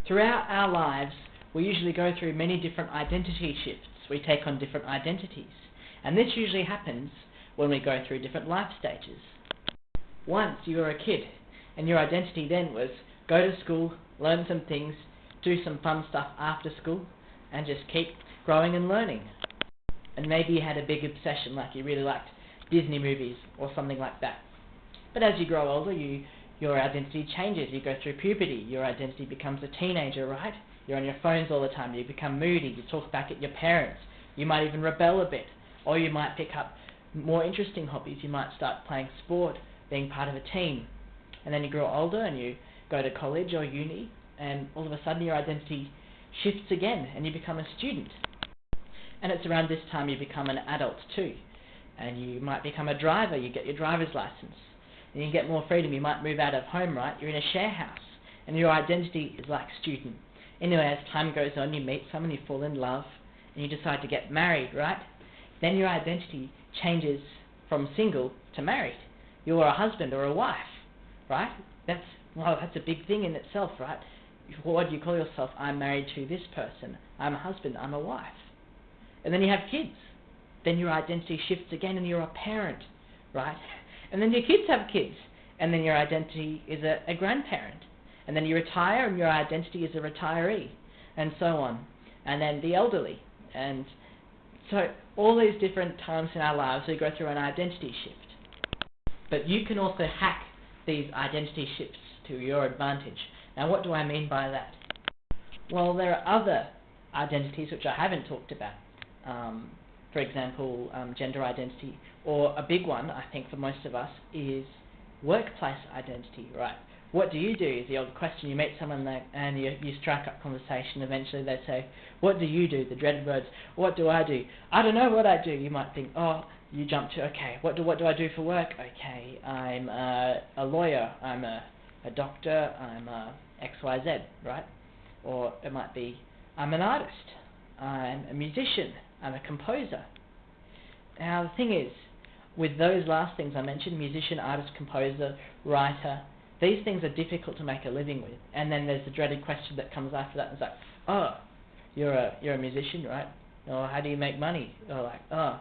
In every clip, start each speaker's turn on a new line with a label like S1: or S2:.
S1: Throughout our lives, we usually go through many different identity shifts. We take on different identities. And this usually happens when we go through different life stages. Once you were a kid, and your identity then was go to school, learn some things, do some fun stuff after school, and just keep growing and learning. And maybe you had a big obsession, like you really liked Disney movies or something like that. But as you grow older, your identity changes. You go through puberty. Your identity becomes a teenager, right? You're on your phones all the time. You become moody. You talk back at your parents. You might even rebel a bit. Or you might pick up more interesting hobbies. You might start playing sport, being part of a team. And then you grow older and you go to college or uni, and all of a sudden your identity shifts again and you become a student. And it's around this time you become an adult too. And you might become a driver. You get your driver's license. And you get more freedom. You might move out of home, right? You're in a share house. And your identity is like student. Anyway, as time goes on, you meet someone, you fall in love, and you decide to get married, right? Then your identity changes from single to married. You're a husband or a wife, right? That's a big thing in itself, right? What do you call yourself? I'm married to this person. I'm a husband. I'm a wife. And then you have kids. Then your identity shifts again and you're a parent, right? And then your kids have kids. And then your identity is a grandparent. And then you retire and your identity is a retiree. And so on. And then the elderly. And so all these different times in our lives we go through an identity shift. But you can also hack these identity shifts to your advantage. Now what do I mean by that? Well, there are other identities which I haven't talked about. For example, gender identity, or a big one, I think, for most of us, is workplace identity, right? What do you do is the old question. You meet someone and you strike up conversation. Eventually they say, what do you do? The dreaded words, what do I do? I don't know what I do. You might think, you jump to, okay, what do I do for work? Okay, I'm a lawyer, I'm a doctor, I'm a XYZ, right? Or it might be, I'm an artist, I'm a musician, I'm a composer. Now the thing is, with those last things I mentioned, musician, artist, composer, writer, these things are difficult to make a living with. And then there's the dreaded question that comes after that. It's like, you're a musician, right? Or how do you make money? Or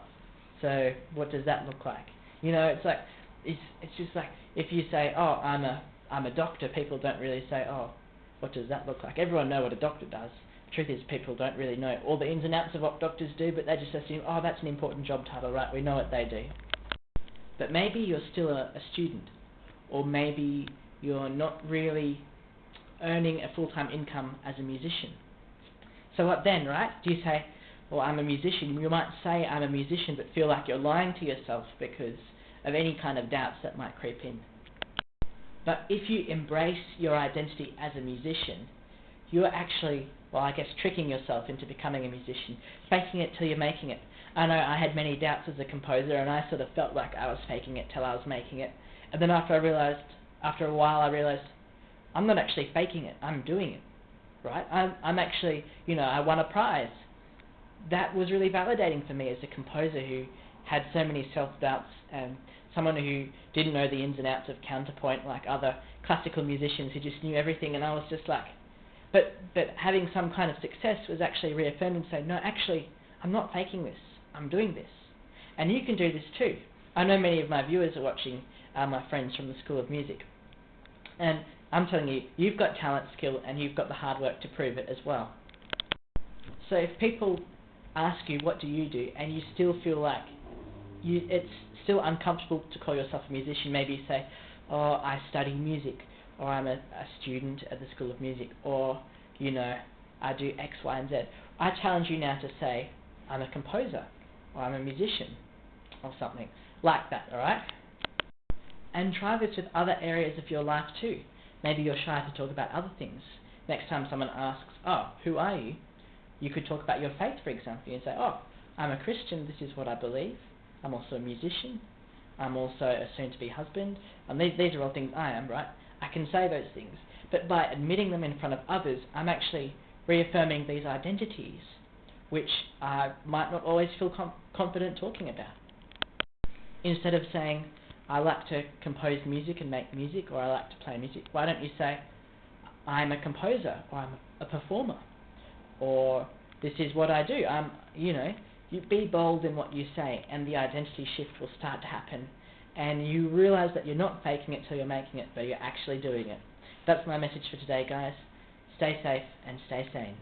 S1: so what does that look like? You know, it's like, it's just like, if you say, I'm a doctor, people don't really say, what does that look like? Everyone knows what a doctor does. The truth is, people don't really know all the ins and outs of what doctors do, but they just assume, that's an important job title, right? We know what they do. But maybe you're still a student, or maybe you're not really earning a full-time income as a musician. So what then, right? Do you say, well, I'm a musician? You might say I'm a musician, but feel like you're lying to yourself because of any kind of doubts that might creep in. But if you embrace your identity as a musician, you're actually, tricking yourself into becoming a musician, faking it till you're making it. I know I had many doubts as a composer, and I sort of felt like I was faking it till I was making it. And then after a while I realized, I'm not actually faking it, I'm doing it, right? I'm actually, I won a prize. That was really validating for me as a composer who had so many self-doubts, and someone who didn't know the ins and outs of counterpoint like other classical musicians who just knew everything. And I was just like, but having some kind of success was actually reaffirming, saying, no, actually, I'm not faking this, I'm doing this. And you can do this too. I know many of my viewers are watching, my friends from the School of Music. And I'm telling you, you've got talent, skill, and you've got the hard work to prove it as well. So if people ask you, what do you do, and you still feel like it's still uncomfortable to call yourself a musician, maybe you say, I study music, or I'm a student at the School of Music, or, I do X, Y, and Z. I challenge you now to say, I'm a composer, or I'm a musician, or something like that, alright? And try this with other areas of your life too. Maybe you're shy to talk about other things. Next time someone asks, who are you? You could talk about your faith, for example, and say, I'm a Christian, this is what I believe. I'm also a musician. I'm also a soon-to-be husband. And these are all things I am, right? I can say those things. But by admitting them in front of others, I'm actually reaffirming these identities, which I might not always feel confident talking about. Instead of saying, I like to compose music and make music, or I like to play music, why don't you say, I'm a composer, or I'm a performer, or this is what I do. You be bold in what you say, and the identity shift will start to happen, and you realize that you're not faking it till you're making it, but you're actually doing it. That's my message for today, guys. Stay safe and stay sane.